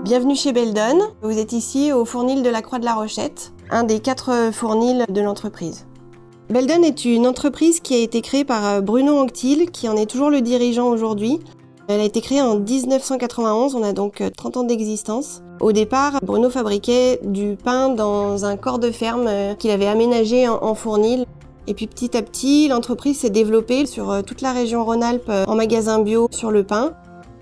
Bienvenue chez Beldon. Vous êtes ici au fournil de la Croix de la Rochette, un des 4 fournils de l'entreprise. Beldon est une entreprise qui a été créée par Bruno Anctil, qui en est toujours le dirigeant aujourd'hui. Elle a été créée en 1991, on a donc 30 ans d'existence. Au départ, Bruno fabriquait du pain dans un corps de ferme qu'il avait aménagé en fournil. Et puis petit à petit, l'entreprise s'est développée sur toute la région Rhône-Alpes en magasin bio sur le pain,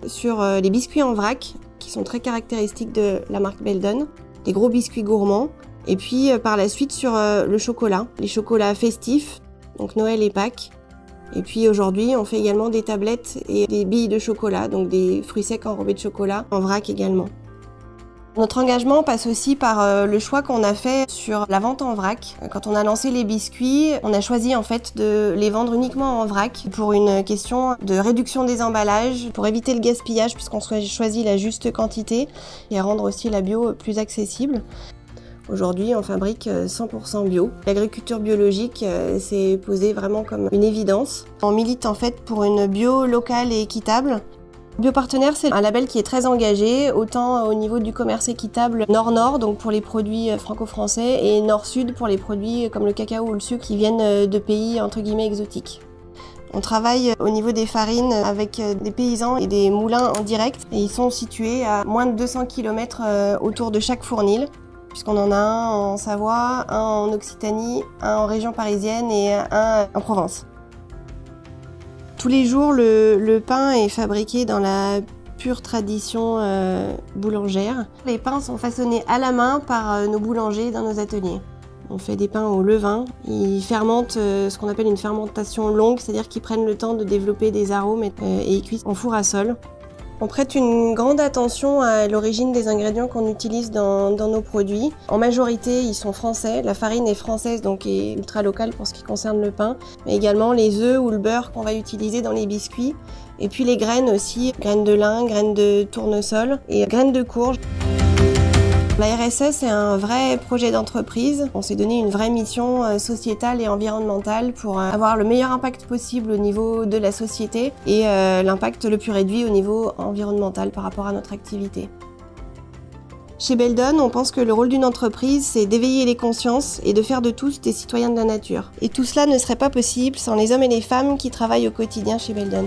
sur les biscuits en vrac, qui sont très caractéristiques de la marque Beldon, des gros biscuits gourmands, et puis par la suite sur le chocolat, les chocolats festifs, donc Noël et Pâques. Et puis aujourd'hui, on fait également des tablettes et des billes de chocolat, donc des fruits secs enrobés de chocolat, en vrac également. Notre engagement passe aussi par le choix qu'on a fait sur la vente en vrac. Quand on a lancé les biscuits, on a choisi en fait de les vendre uniquement en vrac pour une question de réduction des emballages, pour éviter le gaspillage puisqu'on choisit la juste quantité et rendre aussi la bio plus accessible. Aujourd'hui, on fabrique 100% bio. L'agriculture biologique s'est posée vraiment comme une évidence. On milite en fait pour une bio locale et équitable. Biopartenaire, c'est un label qui est très engagé, autant au niveau du commerce équitable Nord-Nord, donc pour les produits franco-français, et Nord-Sud pour les produits comme le cacao ou le sucre qui viennent de pays entre guillemets exotiques. On travaille au niveau des farines avec des paysans et des moulins en direct, et ils sont situés à moins de 200 km autour de chaque fournil, puisqu'on en a un en Savoie, un en Occitanie, un en région parisienne et un en Provence. Tous les jours, le pain est fabriqué dans la pure tradition boulangère. Les pains sont façonnés à la main par nos boulangers dans nos ateliers. On fait des pains au levain. Ils fermentent ce qu'on appelle une fermentation longue, c'est-à-dire qu'ils prennent le temps de développer des arômes et ils cuisent en four à sol. On prête une grande attention à l'origine des ingrédients qu'on utilise dans nos produits. En majorité, ils sont français. La farine est française, donc est ultra locale pour ce qui concerne le pain. Mais également les œufs ou le beurre qu'on va utiliser dans les biscuits. Et puis les graines aussi, graines de lin, graines de tournesol et graines de courge. La RSE, c'est un vrai projet d'entreprise. On s'est donné une vraie mission sociétale et environnementale pour avoir le meilleur impact possible au niveau de la société et l'impact le plus réduit au niveau environnemental par rapport à notre activité. Chez Beldon, on pense que le rôle d'une entreprise, c'est d'éveiller les consciences et de faire de tous des citoyens de la nature. Et tout cela ne serait pas possible sans les hommes et les femmes qui travaillent au quotidien chez Beldon.